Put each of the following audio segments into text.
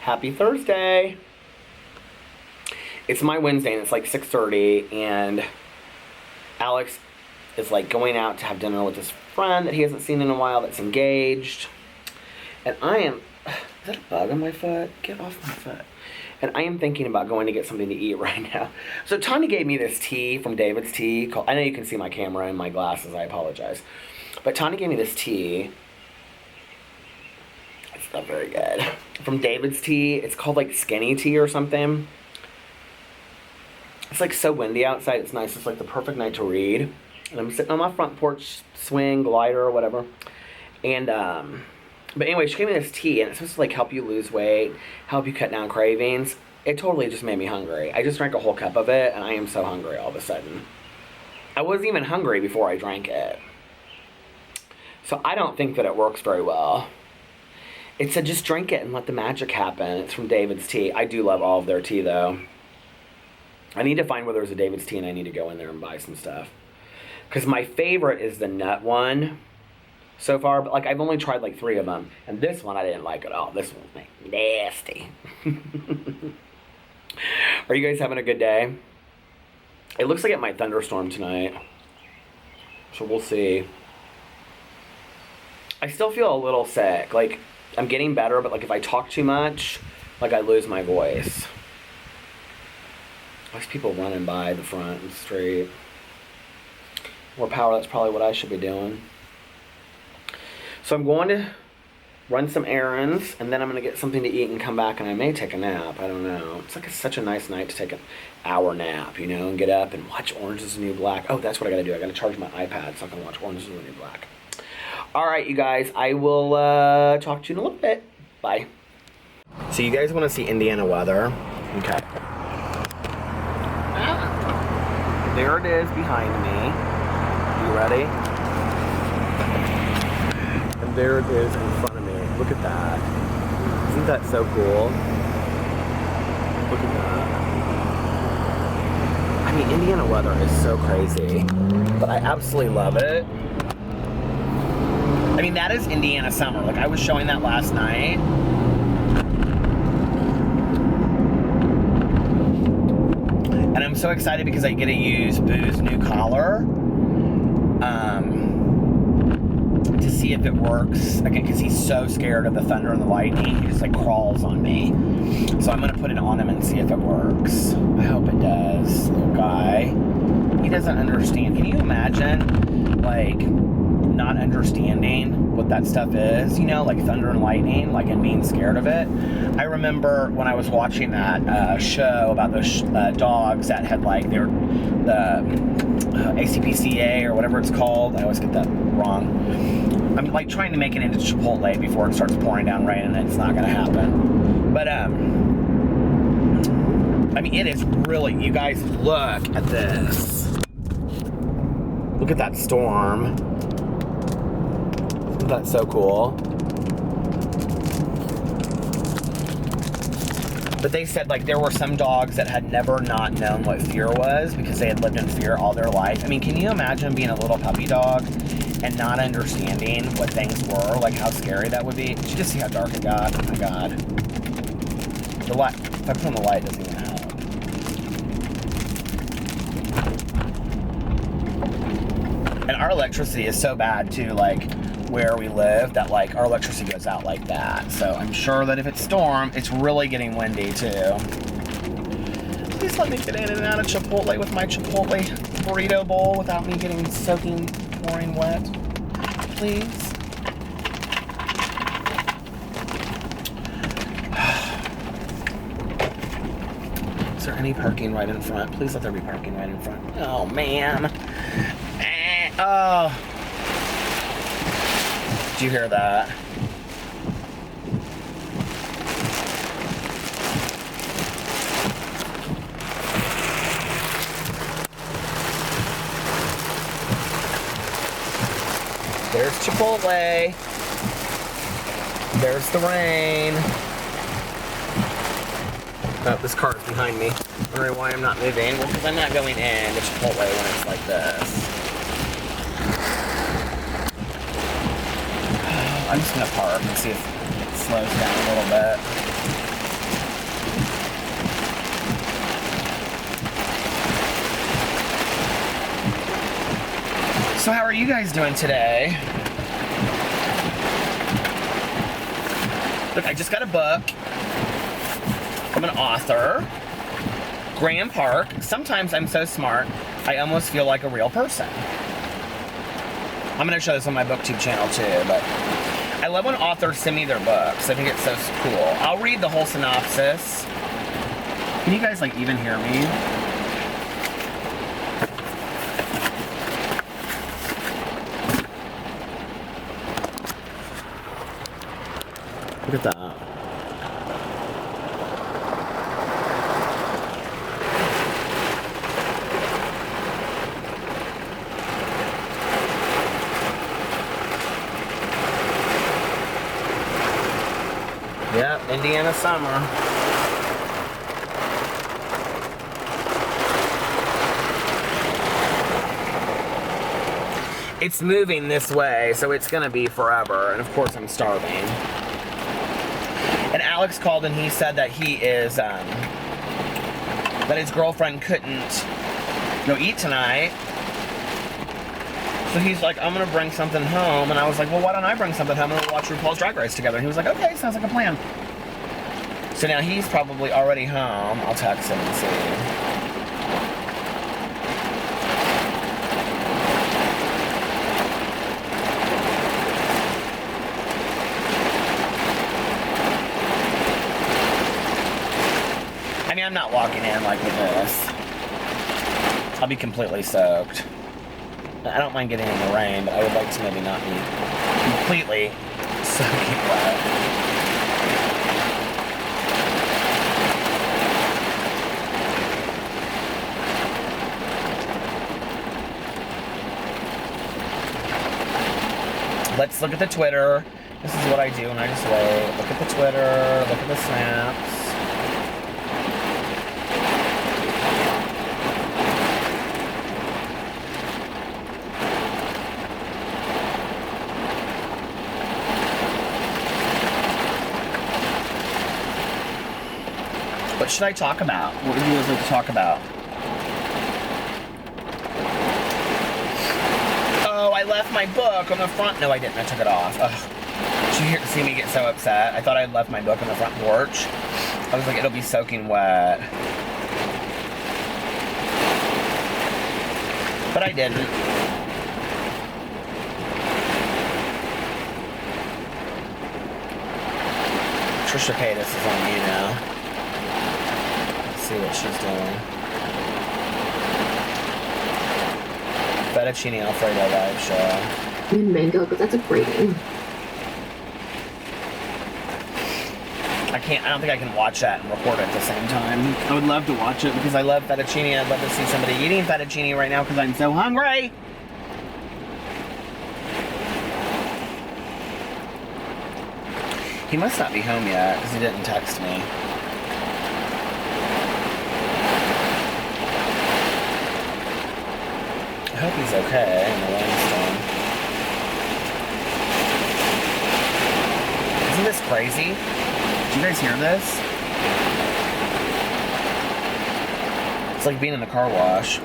Happy Thursday. It's my Wednesday and it's like 6:30 and Alex is like going out to have dinner with his friend that he hasn't seen in a while that's engaged. And I am, is that a bug on my foot? Get off my foot. And I am thinking about going to get something to eat right now. So Tanya gave me this tea from David's Tea. I know you can see my camera and my glasses, I apologize. But Tanya gave me this tea. It's not very good. From David's Tea. It's called like skinny tea or something. It's like so windy outside. It's nice. It's like the perfect night to read. And I'm sitting on my front porch, swing, glider, or whatever. And, but anyway, she gave me this tea, and it's supposed to like help you lose weight, help you cut down cravings. It totally just made me hungry. I just drank a whole cup of it, and I am so hungry all of a sudden. I wasn't even hungry before I drank it. So I don't think that it works very well. It said just drink it and let the magic happen. It's from David's Tea. I do love all of their tea, though. I need to find where there's a David's Tea, and I need to go in there and buy some stuff. Because my favorite is the nut one so far. But, like, I've only tried, like, 3 of them. And this one I didn't like at all. This one's like, nasty. Are you guys having a good day? It looks like it might thunderstorm tonight. So we'll see. I still feel a little sick. Like, I'm getting better, but, like, if I talk too much, like, I lose my voice. There's people running by the front of the street. More power, that's probably what I should be doing. So I'm going to run some errands, and then I'm going to get something to eat and come back, and I may take a nap. I don't know. It's like such a nice night to take an hour nap, you know, and get up and watch Orange is the New Black. Oh, that's what I got to do. I got to charge my iPad so I can watch Orange is the New Black. All right, you guys. I will talk to you in a little bit. Bye. So you guys want to see Indiana weather? Okay. There it is behind me. You ready? And there it is in front of me. Look at that. Isn't that so cool? Look at that. I mean, Indiana weather is so crazy, but I absolutely love it. I mean, that is Indiana summer. Like, I was showing that last night. And I'm so excited because I get to use Boo's new collar. To see if it works. Again, because he's so scared of the thunder and the lightning, he just like crawls on me. So I'm gonna put it on him and see if it works. I hope it does. Little guy. He doesn't understand. Can you imagine, like, not understanding what that stuff is? You know, like thunder and lightning, like, and being scared of it. I remember when I was watching that show about those dogs that had like the ACPCA or whatever it's called. I always get that wrong. I'm like trying to make it into Chipotle before it starts pouring down rain, and it's not gonna happen. But I mean, it is really, you guys, look at this. Look at that storm. Isn't that so cool? But they said, like, there were some dogs that had never not known what fear was because they had lived in fear all their life. I mean, can you imagine being a little puppy dog and not understanding what things were? Like, how scary that would be? Did you just see how dark it got? Oh, my God. The light, if I put on the light, it doesn't even help. And our electricity is so bad, too, like, where we live, that like our electricity goes out like that. So I'm sure that if it's storm, it's really getting windy too. Please let me get in and out of Chipotle with my Chipotle burrito bowl without me getting soaking, pouring wet. Please. Is there any parking right in front? Please let there be parking right in front. Oh man. Oh. Did you hear that? There's Chipotle. There's the rain. Oh, this car is behind me. Wondering why I'm not moving. Well, because I'm not going in to Chipotle when it's like this. I'm just gonna park and see if it slows down a little bit. So how are you guys doing today? Look, I just got a book from an author, Graham Park. Sometimes I'm so smart, I almost feel like a real person. I'm gonna show this on my BookTube channel too, but I love when authors send me their books. I think it's so cool. I'll read the whole synopsis. Can you guys like even hear me? Look at that. Yep, Indiana summer. It's moving this way, so it's gonna be forever, and of course I'm starving. And Alex called and he said that he is, that his girlfriend couldn't go eat tonight. So he's like, I'm gonna bring something home. And I was like, well, why don't I bring something home and we'll watch RuPaul's Drag Race together? And he was like, okay, sounds like a plan. So now he's probably already home. I'll text him and see. I mean, I'm not walking in like with this. I'll be completely soaked. I don't mind getting in the rain, but I would like to maybe not be completely soaking wet. Let's look at the Twitter. This is what I do when I just wait. Look at the Twitter, look at the snaps. What should I talk about? What would you guys like to talk about? Oh, I left my book on the front. No, I didn't. I took it off. Ugh. Did you see me get so upset? I thought I had left my book on the front porch. I was like, it'll be soaking wet. But I didn't. Trisha Paytas is on you now. See what she's doing. Fettuccine Alfredo live show. And mango, because that's a great name. I don't think I can watch that and record it at the same time. I would love to watch it because I love fettuccine. I'd love to see somebody eating fettuccine right now because I'm so hungry. He must not be home yet because he didn't text me. I hope he's okay in the rainstorm. Isn't this crazy? Did you guys hear this? It's like being in the car wash.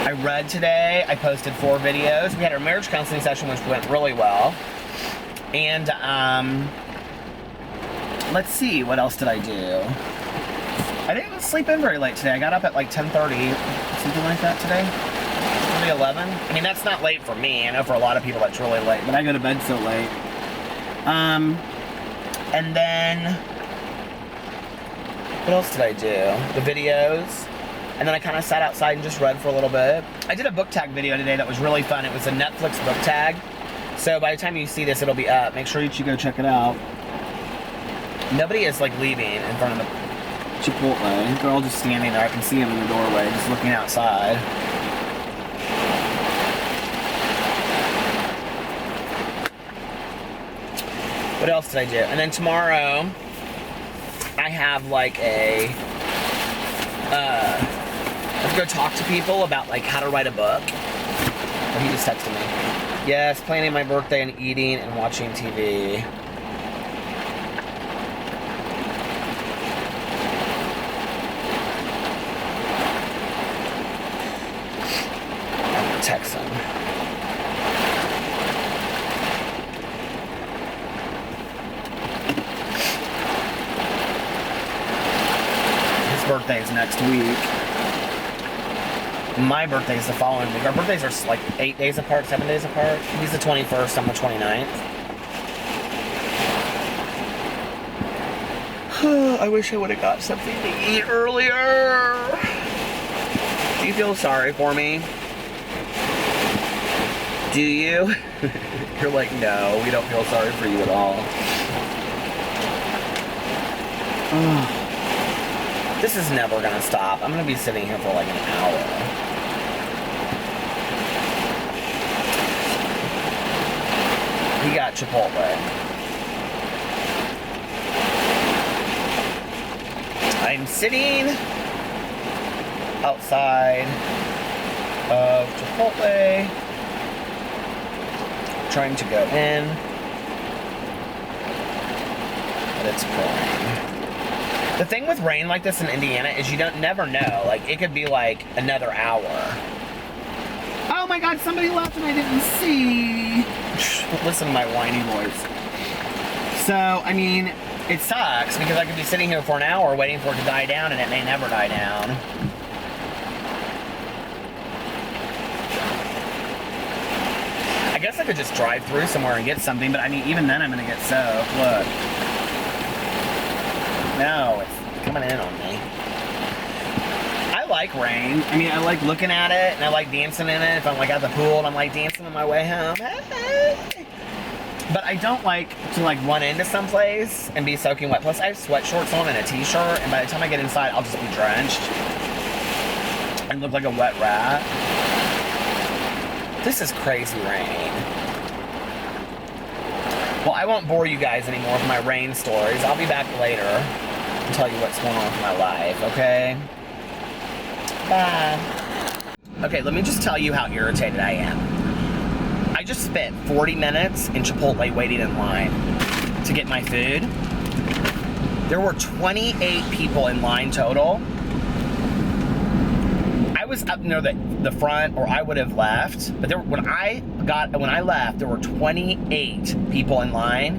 I read today. I posted 4 videos. We had our marriage counseling session, which went really well. And, let's see, what else did I do? I didn't sleep in very late today. I got up at like 10:30, something like that today. Maybe 11. I mean, that's not late for me. I know for a lot of people that's really late, but I go to bed so late. And then, what else did I do? The videos. And then I kind of sat outside and just read for a little bit. I did a book tag video today that was really fun. It was a Netflix book tag. So by the time you see this, it'll be up. Make sure you go check it out. Nobody is like leaving in front of the Chipotle. They're all just standing there. I can see them in the doorway, just looking outside. What else did I do? And then tomorrow, I have like a, I have to go talk to people about like how to write a book. Oh, he just texted me. Yes, planning my birthday and eating and watching TV. birthday's next week. My birthday's the following week. Our birthdays are like 8 days apart, 7 days apart. He's the 21st, I'm the 29th. I wish I would have got something to eat earlier. Do you feel sorry for me? Do you? You're like, no, we don't feel sorry for you at all. This is never gonna stop. I'm gonna be sitting here for like an hour. He got Chipotle. I'm sitting outside of Chipotle, trying to go in, but it's pouring. The thing with rain like this in Indiana is you never know. Like, it could be like another hour. Oh my God, somebody left and I didn't see. Listen to my whiny voice. So, I mean, it sucks because I could be sitting here for an hour waiting for it to die down and it may never die down. I guess I could just drive through somewhere and get something, but I mean, even then I'm gonna get soaked. Look. No, it's coming in on me. I like rain. I mean, I like looking at it and I like dancing in it. If I'm like at the pool and I'm like dancing on my way home. Hey. But I don't like to like run into someplace and be soaking wet. Plus I have sweat shorts on and a t-shirt, and by the time I get inside, I'll just be drenched and look like a wet rat. This is crazy rain. Well, I won't bore you guys anymore with my rain stories. I'll be back later and tell you what's going on with my life, okay? Bye. Okay, let me just tell you how irritated I am. I just spent 40 minutes in Chipotle waiting in line to get my food. There were 28 people in line total. I was up near the front, or I would have left. But when I left, there were 28 people in line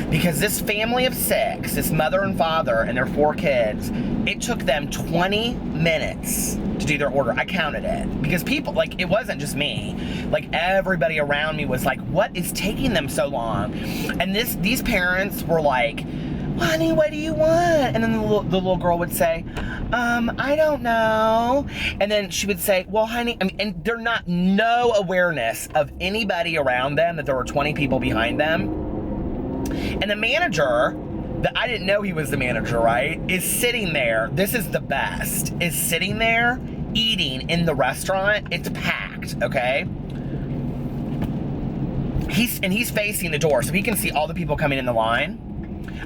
because this family of 6, this mother and father and their 4 kids, it took them 20 minutes to do their order. I counted it because people, like, it wasn't just me. Like, everybody around me was like, what is taking them so long? And these parents were like, honey, what do you want? And then the little girl would say, I don't know. And then she would say, well, honey, and they're no awareness of anybody around them, that there were 20 people behind them. And the manager, that I didn't know he was the manager, right, is sitting there. This is the best. Is sitting there eating in the restaurant. It's packed, okay? He's facing the door, so he can see all the people coming in the line.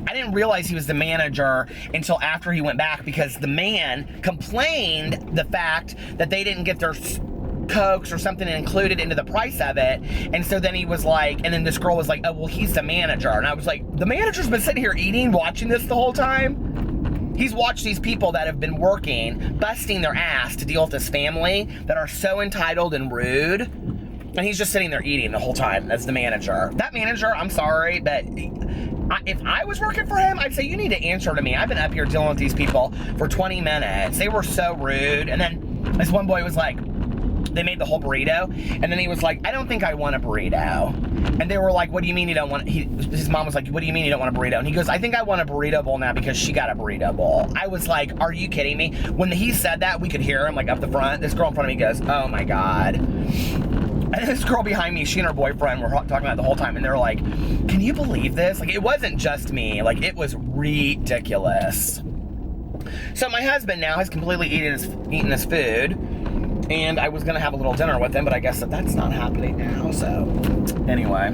I didn't realize he was the manager until after he went back, because the man complained the fact that they didn't get their Cokes or something included into the price of it. And so then he was like, and then this girl was like, oh, well, he's the manager. And I was like, the manager's been sitting here eating, watching this the whole time? He's watched these people that have been working, busting their ass to deal with this family that are so entitled and rude. And he's just sitting there eating the whole time as the manager. That manager, I'm sorry, but if I was working for him, I'd say, you need to answer to me. I've been up here dealing with these people for 20 minutes. They were so rude. And then this one boy was like, they made the whole burrito, and then he was like, I don't think I want a burrito. And they were like, what do you mean you don't want, his mom was like, what do you mean you don't want a burrito? And he goes, I think I want a burrito bowl now because she got a burrito bowl. I was like, are you kidding me? When he said that, we could hear him like up the front. This girl in front of me goes, oh my God. And this girl behind me, she and her boyfriend were talking about it the whole time, and they were like, can you believe this? Like, it wasn't just me. Like, it was ridiculous. So my husband now has completely eaten his food, and I was gonna have a little dinner with him, but I guess that's not happening now, so anyway.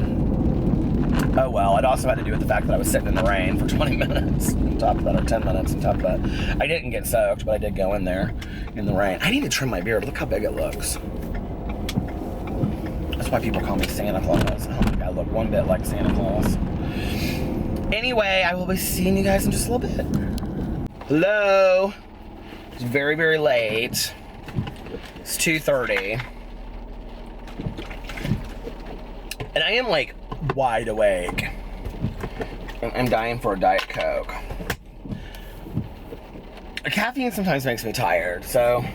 Oh well, it also had to do with the fact that I was sitting in the rain for 20 minutes on top of that, or 10 minutes on top of that. I didn't get soaked, but I did go in there in the rain. I need to trim my beard. Look how big it looks. That's why people call me Santa Claus. Oh my God, I look one bit like Santa Claus. Anyway, I will be seeing you guys in just a little bit. Hello. It's very, very late. It's 2:30. And I am like wide awake. I'm dying for a Diet Coke. caffeine sometimes makes me tired, so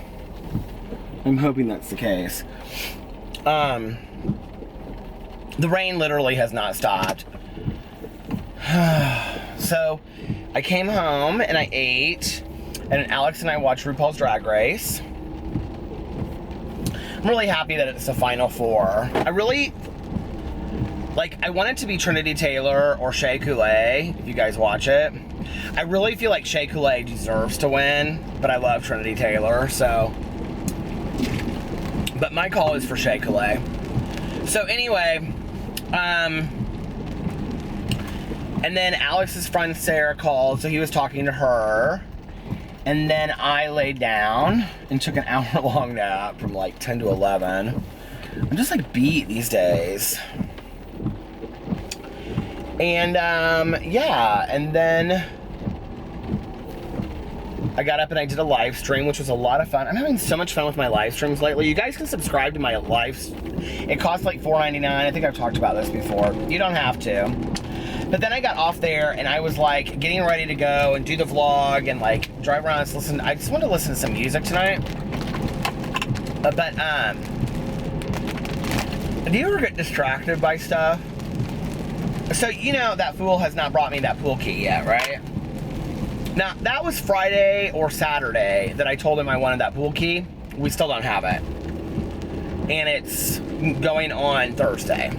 I'm hoping that's the case. The rain literally has not stopped. So I came home and I ate, and Alex and I watched RuPaul's Drag Race. I'm really happy that it's the final four. I want it to be Trinity Taylor or Shea Coulee, if you guys watch it. I really feel like Shea Coulee deserves to win, but I love Trinity Taylor, so. But my call is for Shea Coulee. So anyway, and then Alex's friend Sarah called, so he was talking to her. And then I laid down and took an hour-long nap from like 10 to 11. I'm just like beat these days. And yeah, and then I got up and I did a live stream, which was a lot of fun. I'm having so much fun with my live streams lately. You guys can subscribe to my it costs like $4.99. I think I've talked about this before. You don't have to. But then I got off there and I was like getting ready to go and do the vlog and like drive around and listen. I just wanted to listen to some music tonight. But do you ever get distracted by stuff? So you know that fool has not brought me that pool key yet, right? Now that was Friday or Saturday that I told him I wanted that pool key. We still don't have it. And it's going on Thursday.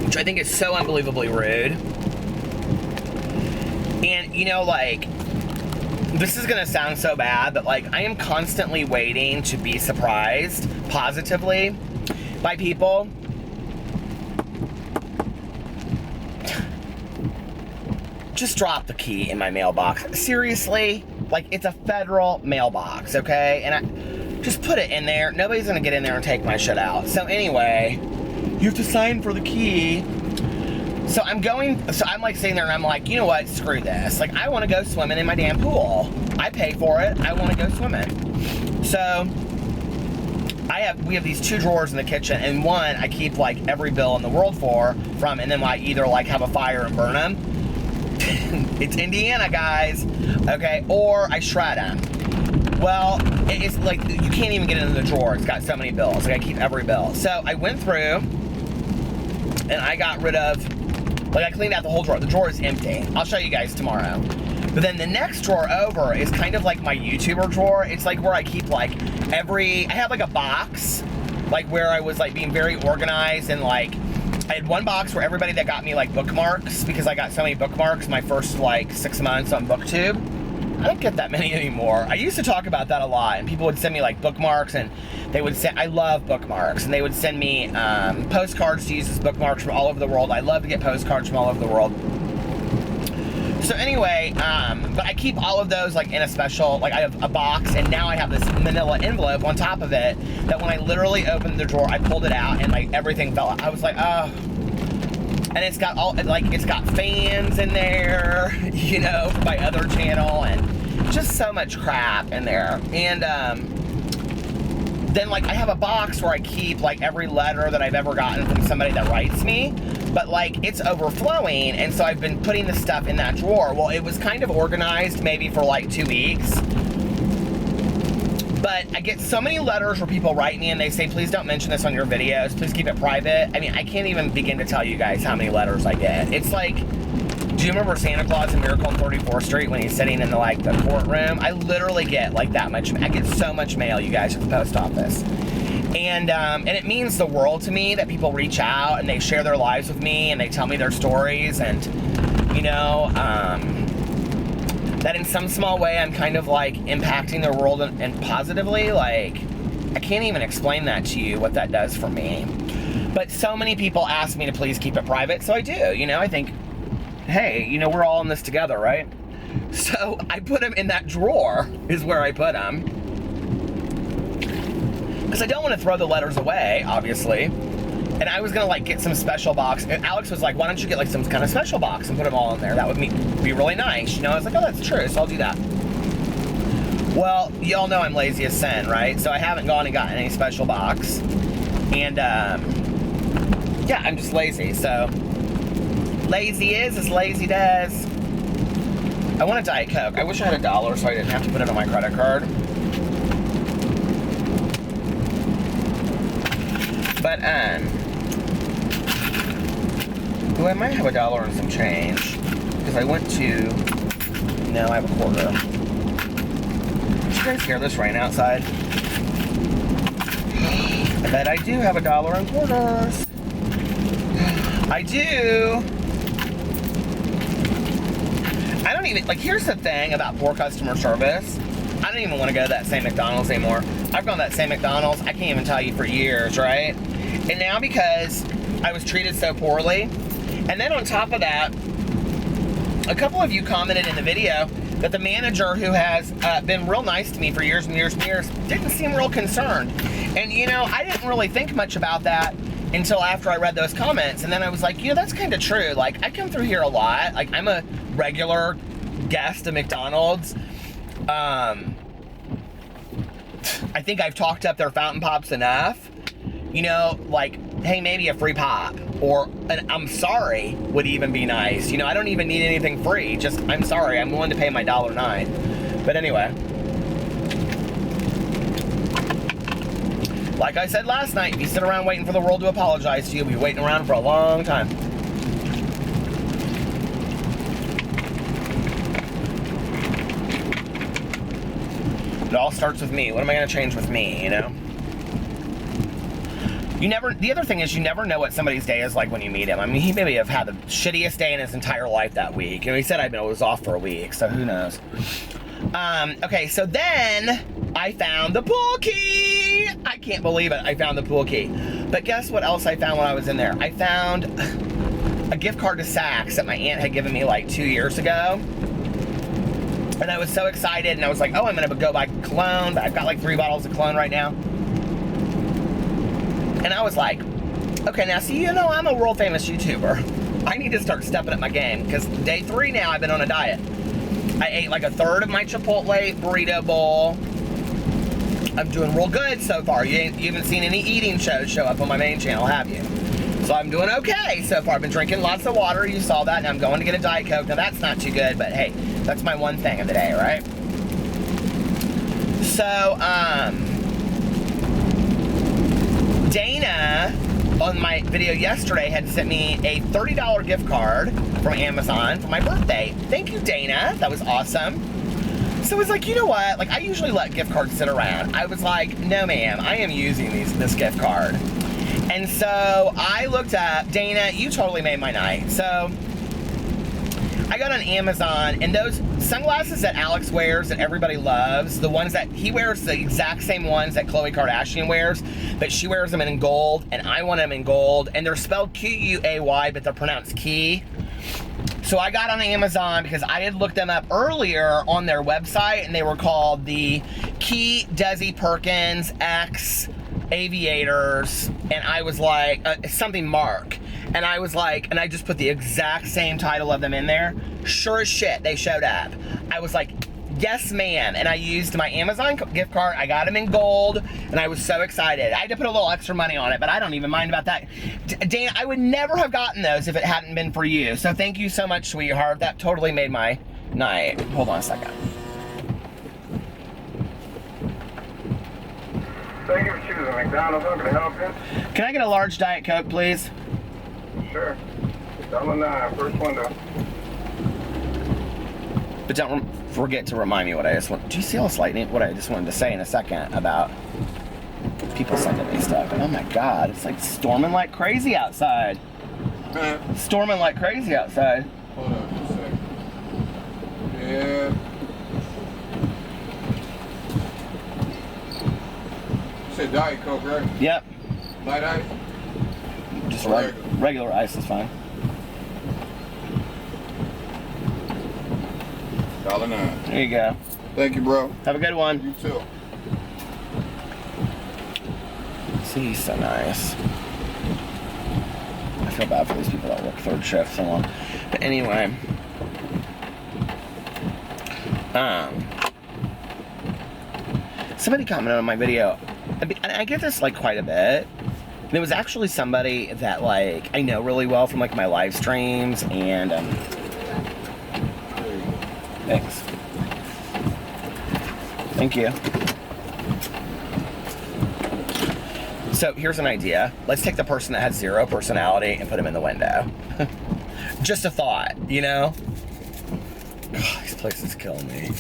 Which I think is so unbelievably rude. And, you know, like, this is gonna sound so bad, but, like, I am constantly waiting to be surprised positively by people. Just drop the key in my mailbox. Seriously? Like, it's a federal mailbox, okay? And I just put it in there. Nobody's gonna get in there and take my shit out. So anyway, you have to sign for the key. So I'm like sitting there and I'm like, you know what, screw this. Like, I wanna go swimming in my damn pool. I pay for it, I wanna go swimming. So, we have these two drawers in the kitchen, and one I keep like every bill in the world from, and then I either like have a fire and burn them. It's Indiana, guys, okay? Or I shred them. Well, it's like, you can't even get into the drawer. It's got so many bills. Like, I keep every bill. So I went through and I got rid of, like, I cleaned out the whole drawer. The drawer is empty. I'll show you guys tomorrow. But then the next drawer over is kind of like my YouTuber drawer. It's like where I keep like I have like a box, like where I was like being very organized, and like I had one box for everybody that got me like bookmarks, because I got so many bookmarks my first like 6 months on BookTube. I don't get that many anymore. I used to talk about that a lot, and people would send me like bookmarks, and they would say, I love bookmarks, and they would send me postcards to use as bookmarks from all over the world. I love to get postcards from all over the world. So anyway, but I keep all of those like in a special, like I have a box, and now I have this manila envelope on top of it that when I literally opened the drawer, I pulled it out and like everything fell out. I was like, oh. And it's got it's got fans in there, you know, from my other channel, and just so much crap in there. And then like I have a box where I keep like every letter that I've ever gotten from somebody that writes me, but like it's overflowing, and so I've been putting the stuff in that drawer. Well, it was kind of organized maybe for like 2 weeks. But I get so many letters where people write me and they say, please don't mention this on your videos, please keep it private. I mean, I can't even begin to tell you guys how many letters I get. It's like, do you remember Santa Claus in Miracle on 34th Street when he's sitting in the courtroom? I literally get like that much. I get so much mail, you guys, at the post office. And it means the world to me that people reach out and they share their lives with me and they tell me their stories, and, you know, that in some small way I'm kind of like impacting their world and positively. Like, I can't even explain that to you, what that does for me. But so many people ask me to please keep it private, so I do. You know, I think, hey, you know, we're all in this together, right? So I put them in that drawer, is where I put them. Because I don't want to throw the letters away, obviously. And I was gonna like get some special box, and Alex was like, why don't you get like some kind of special box and put them all in there? That would be really nice, you know? I was like, oh, that's true, so I'll do that. Well, y'all know I'm lazy as sin, right? So I haven't gone and gotten any special box. And yeah, I'm just lazy, so lazy is as lazy does. I want a Diet Coke. I wish I had $1 so I didn't have to put it on my credit card. But, well, I might have $1 and some change. Because I went to, no, I have a quarter. Did you guys hear this rain outside? I bet I do have $1 in quarters. I do. I don't even, like, here's the thing about poor customer service. I don't even want to go to that same McDonald's anymore. I've gone to that same McDonald's, I can't even tell you, for years, right? And now because I was treated so poorly, and then on top of that, a couple of you commented in the video that the manager, who has been real nice to me for years and years and years, didn't seem real concerned. And you know, I didn't really think much about that until after I read those comments. And then I was like, you know, that's kind of true. Like, I come through here a lot. Like, I'm a regular guest at McDonald's. I think I've talked up their fountain pops enough. You know, like, hey, maybe a free pop, or an I'm sorry would even be nice. You know, I don't even need anything free. Just, I'm sorry, I'm willing to pay my $1.09. But anyway, like I said last night, if you sit around waiting for the world to apologize to you, you'll be waiting around for a long time. It all starts with me. What am I going to change with me, you know? The other thing is, you never know what somebody's day is like when you meet him. I mean, he maybe have had the shittiest day in his entire life that week. You know, he said I was off for a week, so who knows? Okay, so then I found the pool key. I can't believe it. I found the pool key. But guess what else I found when I was in there? I found a gift card to Saks that my aunt had given me like 2 years ago. And I was so excited, and I was like, oh, I'm gonna go buy cologne. I've got like 3 bottles of cologne right now. And I was like, okay, now see, you know, I'm a world famous YouTuber. I need to start stepping up my game, because day 3 now I've been on a diet. I ate like 1/3 of my Chipotle burrito bowl. I'm doing real good so far. You haven't seen any eating shows show up on my main channel, have you? So I'm doing okay so far. I've been drinking lots of water, you saw that, and I'm going to get a Diet Coke. Now that's not too good, but hey, that's my one thing of the day, right? So, Dana, on my video yesterday, had sent me a $30 gift card from Amazon for my birthday. Thank you, Dana. That was awesome. So I was like, you know what? Like, I usually let gift cards sit around. I was like, no, ma'am, I am using this gift card. And so I looked up, Dana, you totally made my night. So I got on Amazon, and those sunglasses that Alex wears that everybody loves, the ones that he wears, the exact same ones that Khloe Kardashian wears, but she wears them in gold, and I want them in gold, and they're spelled Q-U-A-Y, but they're pronounced key. So I got on Amazon because I had looked them up earlier on their website, and they were called the Key Desi Perkins X Aviators, and I was like, something Mark. And I was like, and I just put the exact same title of them in there. Sure as shit, they showed up. I was like, yes, ma'am. And I used my Amazon gift card. I got them in gold, and I was so excited. I had to put a little extra money on it, but I don't even mind about that. Dana, I would never have gotten those if it hadn't been for you. So thank you so much, sweetheart. That totally made my night. Hold on a second. Thank you for choosing McDonald's. How can I help you? Can I get a large Diet Coke, please? Sure. $1.09, first window. But don't forget to remind me what I just want. Do you see all this lightning? What I just wanted to say in a second about people sending me stuff. And oh my God, it's like storming like crazy outside. Storming like crazy outside. Hold on just a second. Yeah. You said Diet Coke, right? Yep. Light ice? Just regular ice is fine. $1.09. There you go. Thank you, bro. Have a good one. You too. See, he's so nice. I feel bad for these people that work 3rd shift so long. But anyway. Somebody commented on my video, and I get this like quite a bit. There was actually somebody that like I know really well from like my live streams, and Thanks. Thank you. So here's an idea. Let's take the person that has 0 personality and put them in the window. Just a thought, you know? God, these places kill me.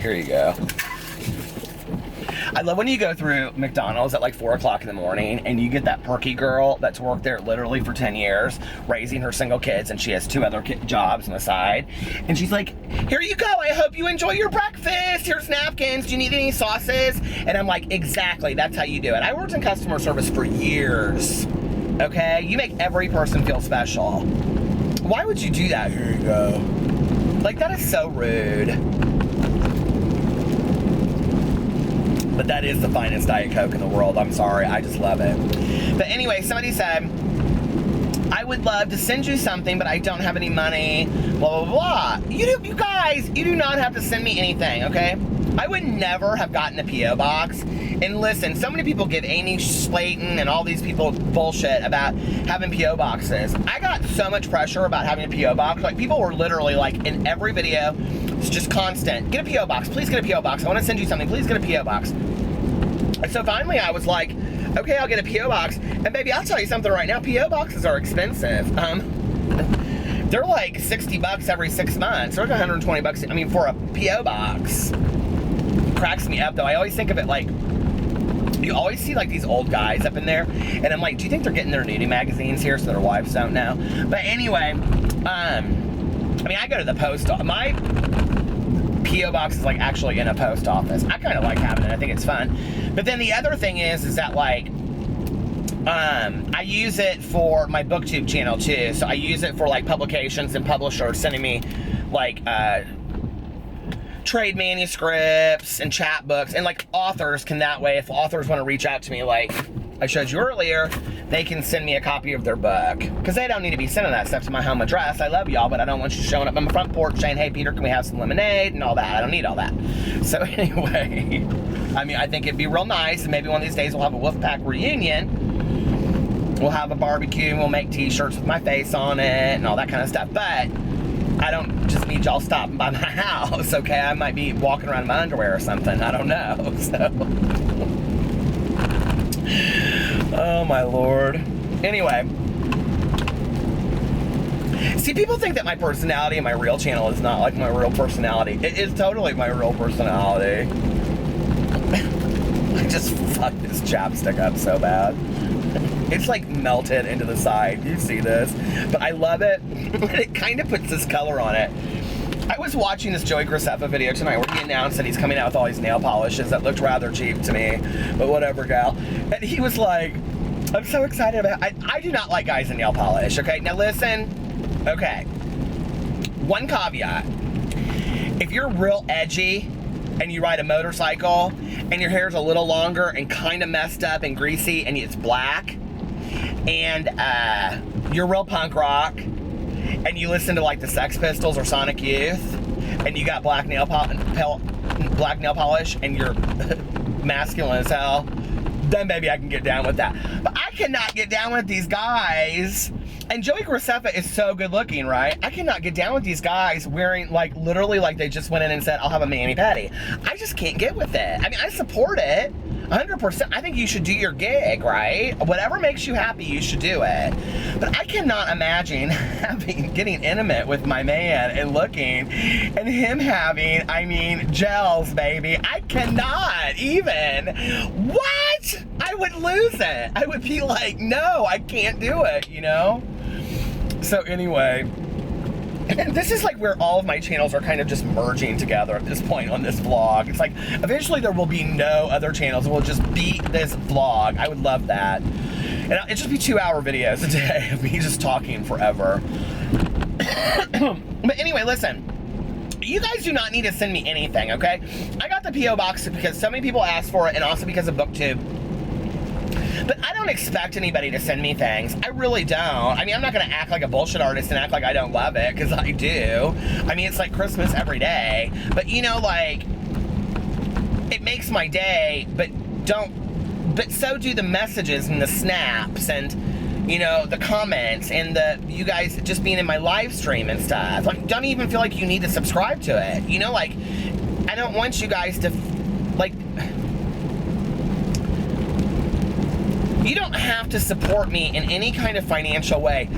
Here you go. I love when you go through McDonald's at like 4 o'clock in the morning and you get that perky girl that's worked there literally for 10 years, raising her single kids, and she has 2 other jobs on the side. And she's like, here you go, I hope you enjoy your breakfast. Here's napkins, do you need any sauces? And I'm like, exactly, that's how you do it. I worked in customer service for years, okay? You make every person feel special. Why would you do that? Here you go. Like, that is so rude. But that is the finest Diet Coke in the world. I'm sorry, I just love it. But anyway, somebody said, I would love to send you something, but I don't have any money, blah, blah, blah. You guys, you do not have to send me anything, okay? I would never have gotten a P.O. box. And listen, so many people give Amy Slayton and all these people bullshit about having P.O. boxes. I got so much pressure about having a P.O. box. Like, people were literally like, in every video, it's just constant. Get a P.O. box, please get a P.O. box. I want to send you something, please get a P.O. box. And so finally I was like, okay, I'll get a P.O. box. And baby, I'll tell you something right now, P.O. boxes are expensive. They're like $60 every 6 months. They're like 120 bucks, I mean, for a P.O. box. Cracks me up though. I always think of it like, you always see like these old guys up in there, and I'm like, do you think they're getting their nudie magazines here so their wives don't know? But anyway, I mean, I go to the post office. My P.O. box is like actually in a post office. I kind of like having it. I think it's fun. But then the other thing is that like, I use it for my BookTube channel too. So I use it for like publications and publishers sending me like, trade manuscripts and chapbooks, and like authors can that way, if authors want to reach out to me like I showed you earlier, they can send me a copy of their book, because they don't need to be sending that stuff to my home address. I love y'all, but I don't want you showing up on my front porch saying, hey Peter, can we have some lemonade and all that. I don't need all that. So anyway, I mean, I think it'd be real nice, and maybe one of these days we'll have a Wolfpack reunion. We'll have a barbecue and we'll make t-shirts with my face on it and all that kind of stuff. But I don't just need y'all stopping by my house, okay? I might be walking around in my underwear or something. I don't know, so. Oh, my Lord. Anyway. See, people think that my personality and my real channel is not like my real personality. It is totally my real personality. I just fucked this chapstick up so bad. It's like melted into the side. You see this? But I love it. It kind of puts this color on it. I was watching this Joey Graceffa video tonight where he announced that he's coming out with all these nail polishes that looked rather cheap to me. But whatever, gal. And he was like, I'm so excited about it. I do not like guys in nail polish, okay? Now listen. Okay. One caveat. If you're real edgy and you ride a motorcycle and your hair's a little longer and kind of messed up and greasy and it's black, and you're real punk rock, and you listen to like the Sex Pistols or Sonic Youth, and you got black nail polish, and you're masculine as hell, then maybe I can get down with that. But I cannot get down with these guys. And Joey Graceffa is so good looking, right? I cannot get down with these guys wearing, like, literally like they just went in and said, I'll have a mani-pedi. I just can't get with it. I mean, I support it, 100%. I think you should do your gig, right? Whatever makes you happy, you should do it. But I cannot imagine getting intimate with my man and looking, and him having, I mean, gels, baby. I cannot even. What? I would lose it. I would be like, no, I can't do it, you know? So anyway, and this is like where all of my channels are kind of just merging together at this point on this vlog. It's like, eventually there will be no other channels. It will just be this vlog. I would love that. And it'll just be 2-hour videos a day of me just talking forever. But anyway, listen. You guys do not need to send me anything, okay? I got the P.O. box because so many people asked for it, and also because of BookTube. But I don't expect anybody to send me things. I really don't. I mean, I'm not going to act like a bullshit artist and act like I don't love it, because I do. I mean, it's like Christmas every day. But, you know, like, it makes my day, but so do the messages and the snaps and, you know, the comments and the you guys just being in my live stream and stuff. Like, don't even feel like you need to subscribe to it. You know, like, I don't want you guys to, like, you don't have to support me in any kind of financial way.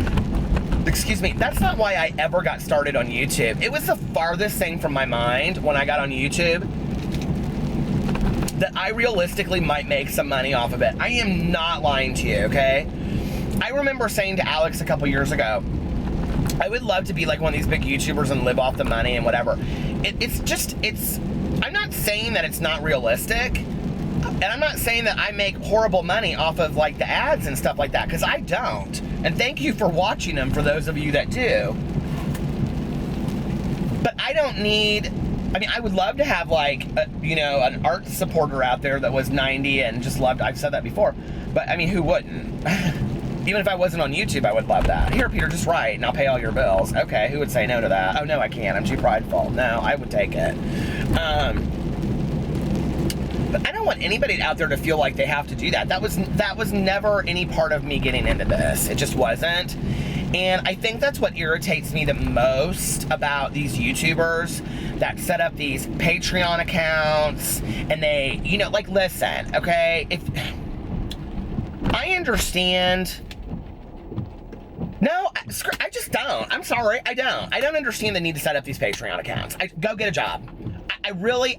Excuse me, that's not why I ever got started on YouTube. It was the farthest thing from my mind when I got on YouTube that I realistically might make some money off of it. I am not lying to you, okay? I remember saying to Alex a couple years ago, I would love to be like one of these big YouTubers and live off the money and whatever. I'm not saying that it's not realistic, and I'm not saying that I make horrible money off of like the ads and stuff like that, because I don't. And thank you for watching them for those of you that do. But I don't need, I mean, I would love to have like, you know, an art supporter out there that was 90 and just loved, I've said that before, but I mean, who wouldn't? Even if I wasn't on YouTube, I would love that. Here, Peter, just write and I'll pay all your bills. Okay, who would say no to that? Oh, no, I can't. I'm too prideful. No, I would take it. But I don't want anybody out there to feel like they have to do that. That was never any part of me getting into this. It just wasn't. And I think that's what irritates me the most about these YouTubers that set up these Patreon accounts and they, you know, like, listen, okay, if I understand. No, I just don't. I'm sorry, I don't. I don't understand the need to set up these Patreon accounts. Go get a job. I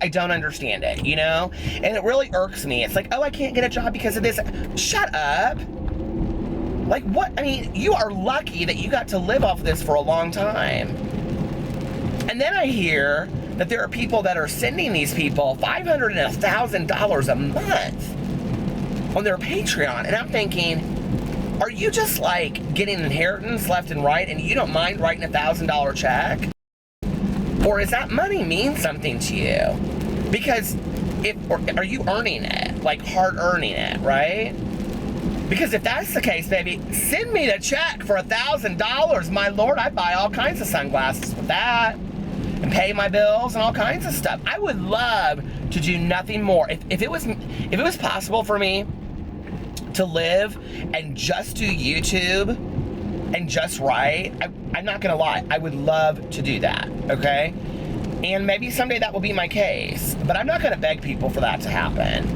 don't understand it, you know? And it really irks me. It's like, oh, I can't get a job because of this. Shut up. Like, what? I mean, you are lucky that you got to live off of this for a long time. And then I hear that there are people that are sending these people $500 and $1,000 a month on their Patreon. And I'm thinking, are you just like getting inheritance left and right and you don't mind writing a $1,000 check? Or is that money mean something to you? Because are you earning it? Like hard earning it, right? Because if that's the case, baby, send me the check for $1,000. My Lord, I'd buy all kinds of sunglasses with that and pay my bills and all kinds of stuff. I would love to do nothing more. If it was possible for me to live and just do YouTube and just write, I'm not gonna lie, I would love to do that, okay? And maybe someday that will be my case, but I'm not gonna beg people for that to happen.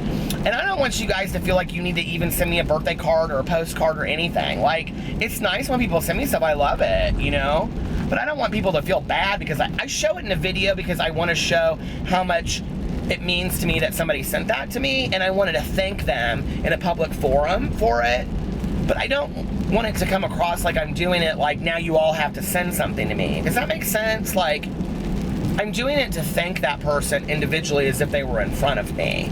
And I don't want you guys to feel like you need to even send me a birthday card or a postcard or anything. Like, it's nice when people send me stuff, I love it, you know? But I don't want people to feel bad because I show it in a video because I wanna show how much it means to me that somebody sent that to me, and I wanted to thank them in a public forum for it. But I don't want it to come across like I'm doing it like now you all have to send something to me. Does that make sense? Like, I'm doing it to thank that person individually as if they were in front of me.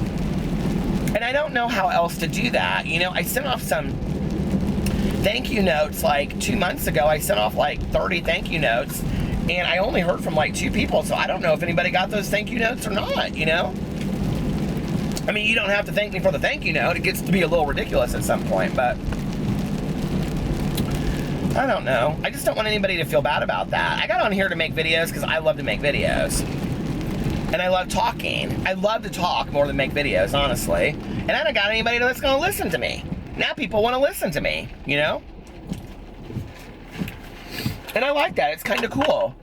And I don't know how else to do that. You know, I sent off some thank you notes like 2 months ago. I sent off like 30 thank you notes, and I only heard from like 2 people, so I don't know if anybody got those thank you notes or not, you know? I mean, you don't have to thank me for the thank you note. It gets to be a little ridiculous at some point, but I don't know. I just don't want anybody to feel bad about that. I got on here to make videos because I love to make videos. And I love talking. I love to talk more than make videos, honestly. And I don't got anybody that's going to listen to me. Now people want to listen to me, you know? And I like that. It's kind of cool.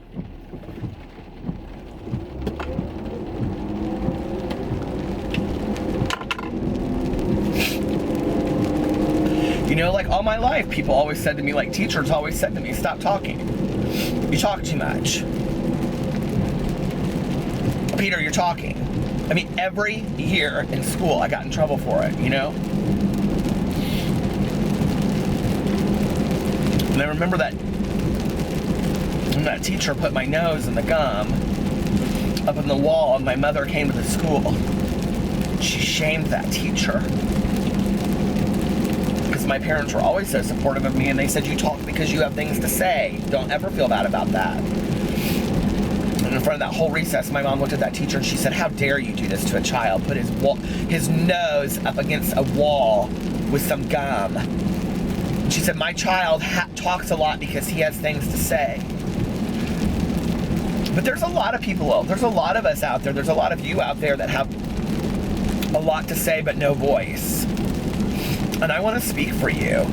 You know, like all my life, people always said to me, like teachers always said to me, stop talking. You talk too much. Peter, you're talking. I mean, every year in school, I got in trouble for it, you know? And I remember that when that teacher put my nose in the gum up in the wall, and my mother came to the school. She shamed that teacher. Because my parents were always so supportive of me, and they said, you talk because you have things to say. Don't ever feel bad about that. And in front of that whole recess, my mom looked at that teacher and she said, how dare you do this to a child? Put his nose up against a wall with some gum. She said, my child talks a lot because he has things to say. But there's a lot of people, there's a lot of us out there, there's a lot of you out there that have a lot to say but no voice. And I want to speak for you.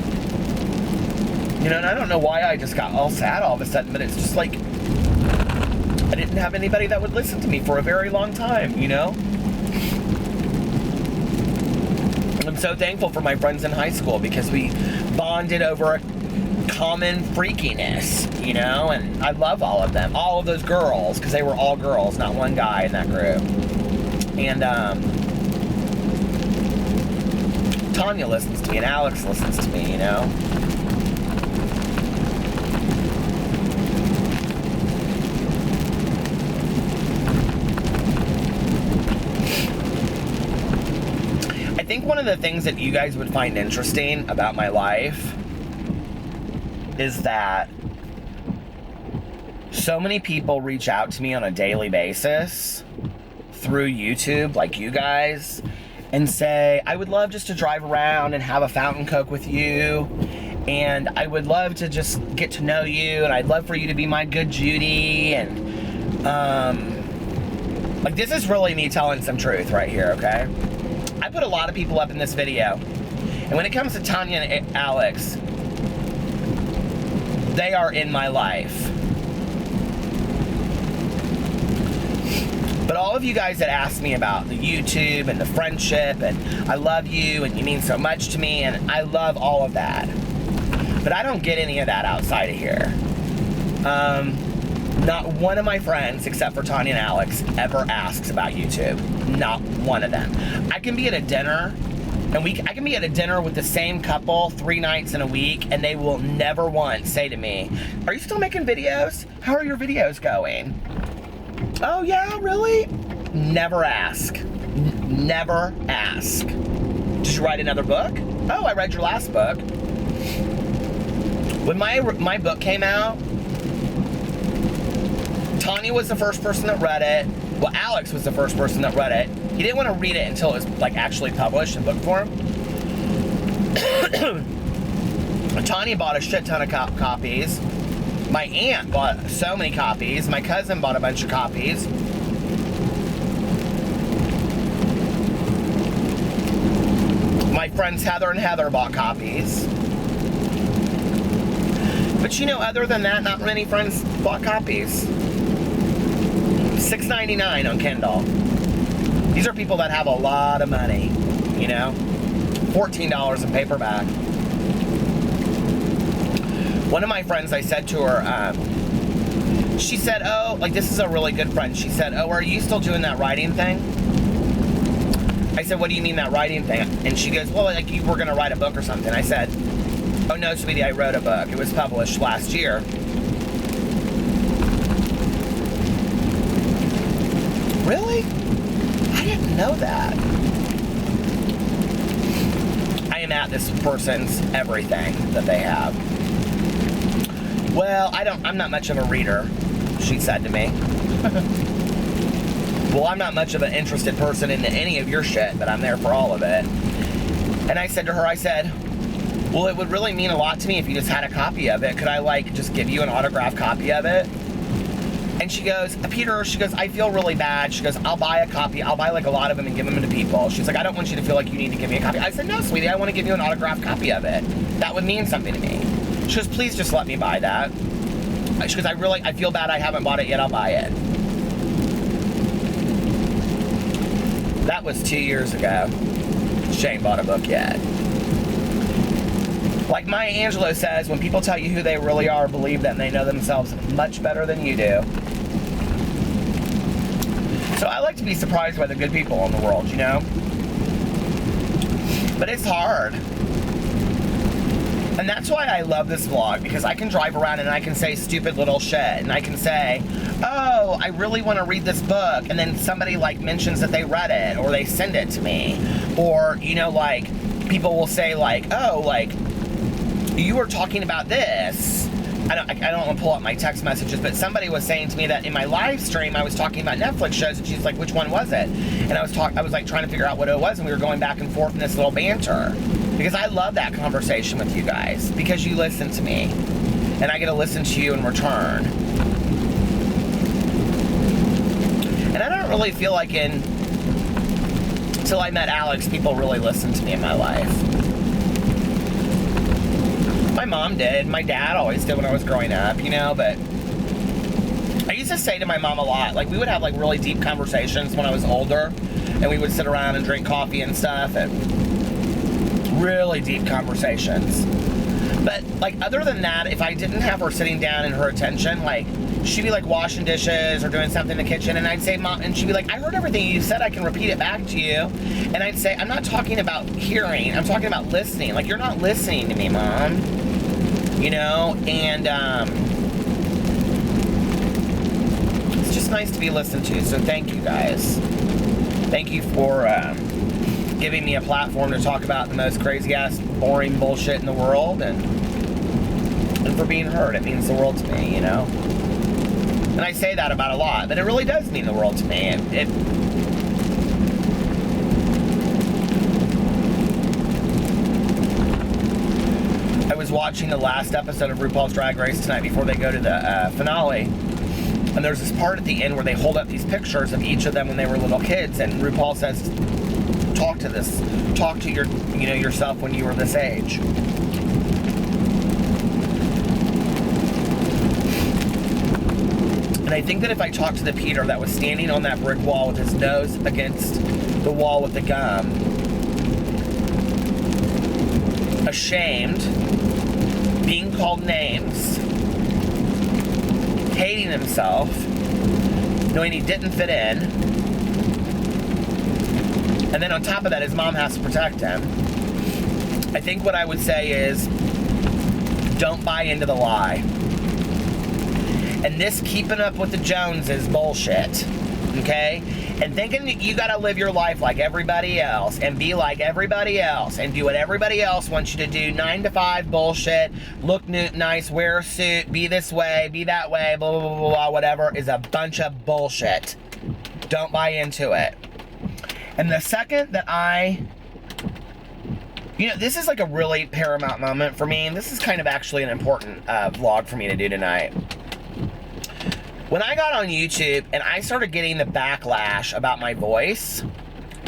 You know, and I don't know why I just got all sad all of a sudden, but it's just like, I didn't have anybody that would listen to me for a very long time, you know? I'm so thankful for my friends in high school because we bonded over a common freakiness, you know? And I love all of them, all of those girls, because they were all girls, not one guy in that group. And, Tanya listens to me and Alex listens to me, you know? I think one of the things that you guys would find interesting about my life is that so many people reach out to me on a daily basis through YouTube, like you guys, and say, I would love just to drive around and have a fountain coke with you, and I would love to just get to know you, and I'd love for you to be my good Judy, and like, this is really me telling some truth right here, okay? I put a lot of people up in this video, and when it comes to Tanya and Alex, they are in my life. But all of you guys that ask me about the YouTube and the friendship, and I love you, and you mean so much to me, and I love all of that. But I don't get any of that outside of here. Not one of my friends, except for Tanya and Alex, ever asks about YouTube. Not one of them. I can be at a dinner, and I can be at a dinner with the same couple 3 nights in a week, and they will never once say to me, are you still making videos? How are your videos going? Oh yeah, really? Never ask. Never ask. Did you write another book? Oh, I read your last book. When my book came out, Tanya was the first person that read it. Well, Alex was the first person that read it. He didn't want to read it until it was like actually published in book form. Tanya bought a shit ton of copies. My aunt bought so many copies. My cousin bought a bunch of copies. My friends Heather and Heather bought copies. But you know, other than that, not many friends bought copies. $6.99 on Kindle. These are people that have a lot of money, you know? $14 in paperback. One of my friends, I said to her, she said, oh, like, this is a really good friend. She said, oh, are you still doing that writing thing? I said, what do you mean that writing thing? And she goes, well, like, you were going to write a book or something. I said, oh, no, sweetie, I wrote a book. It was published last year. Really? I didn't know that. I am at this person's everything that they have. Well, I'm not much of a reader, she said to me. Well, I'm not much of an interested person in any of your shit, but I'm there for all of it. And I said to her, I said, well, it would really mean a lot to me if you just had a copy of it. Could I, like, just give you an autographed copy of it? And she goes, Peter, she goes, I feel really bad. She goes, I'll buy a copy. I'll buy, like, a lot of them and give them to people. She's like, I don't want you to feel like you need to give me a copy. I said, no, sweetie, I want to give you an autographed copy of it. That would mean something to me. She goes, please just let me buy that. She goes, I feel bad I haven't bought it yet. I'll buy it. That was 2 years ago. She ain't bought a book yet. Like Maya Angelou says, when people tell you who they really are, believe them. They know themselves much better than you do. So I like to be surprised by the good people in the world, you know? But it's hard. And that's why I love this vlog, because I can drive around and I can say stupid little shit, and I can say, oh, I really want to read this book, and then somebody, like, mentions that they read it, or they send it to me, or, you know, like, people will say, like, oh, like, you were talking about this. I don't want to pull up my text messages, but somebody was saying to me that in my live stream I was talking about Netflix shows, and she's like, which one was it? And I was like trying to figure out what it was, and we were going back and forth in this little banter. Because I love that conversation with you guys, because you listen to me, and I get to listen to you in return. And I don't really feel like until I met Alex, people really listened to me in my life. My mom did. My dad always did when I was growing up, you know, but I used to say to my mom a lot, like we would have like really deep conversations when I was older, and we would sit around and drink coffee and stuff, and really deep conversations. But like other than that, if I didn't have her sitting down and her attention, like she'd be like washing dishes or doing something in the kitchen, and I'd say, Mom, and she'd be like, I heard everything you said, I can repeat it back to you. And I'd say, I'm not talking about hearing, I'm talking about listening. Like, you're not listening to me, Mom. You know, and it's just nice to be listened to. So thank you guys. Thank you for giving me a platform to talk about the most crazy ass boring bullshit in the world, and for being heard. It means the world to me, you know. And I say that about a lot, but it really does mean the world to me. I was watching the last episode of RuPaul's Drag Race tonight before they go to the finale, and there's this part at the end where they hold up these pictures of each of them when they were little kids, and RuPaul says, talk to your, you know, yourself when you were this age. And I think that if I talked to the Peter that was standing on that brick wall with his nose against the wall with the gum, ashamed, being called names, hating himself, knowing he didn't fit in, and then on top of that, his mom has to protect him, I think what I would say is, don't buy into the lie. And this keeping up with the Joneses bullshit, okay? And thinking that you gotta live your life like everybody else, and be like everybody else, and do what everybody else wants you to do, 9 to 5 bullshit, look nice, wear a suit, be this way, be that way, blah, blah, blah, blah, blah, whatever, is a bunch of bullshit. Don't buy into it. And the second that you know, this is like a really paramount moment for me, and this is kind of actually an important vlog for me to do tonight. When I got on YouTube and I started getting the backlash about my voice,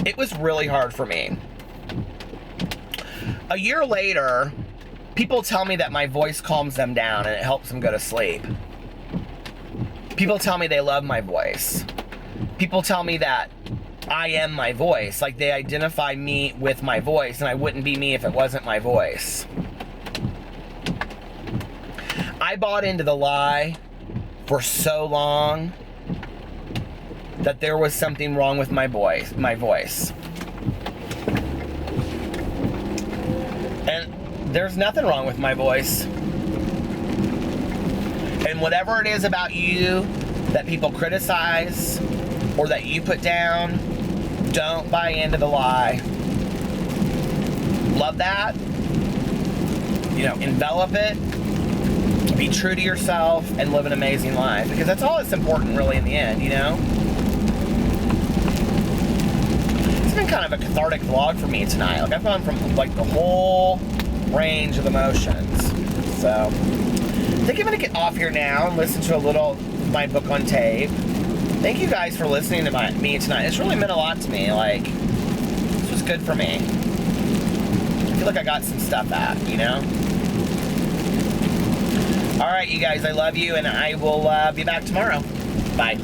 it was really hard for me. A year later, people tell me that my voice calms them down and it helps them go to sleep. People tell me they love my voice. People tell me that I am my voice, like they identify me with my voice, and I wouldn't be me if it wasn't my voice. I bought into the lie for so long that there was something wrong with my voice. And there's nothing wrong with my voice. And whatever it is about you that people criticize or that you put down, don't buy into the lie. Love that. You know, envelop it. Be true to yourself and live an amazing life, because that's all that's important really in the end, you know? It's been kind of a cathartic vlog for me tonight. Like, I've gone from like the whole range of emotions. So I think I'm gonna get off here now and listen to a little of my book on tape. Thank you guys for listening to me tonight. It's really meant a lot to me. Like, this was good for me. I feel like I got some stuff out, you know? Alright, you guys, I love you, and I will be back tomorrow. Bye.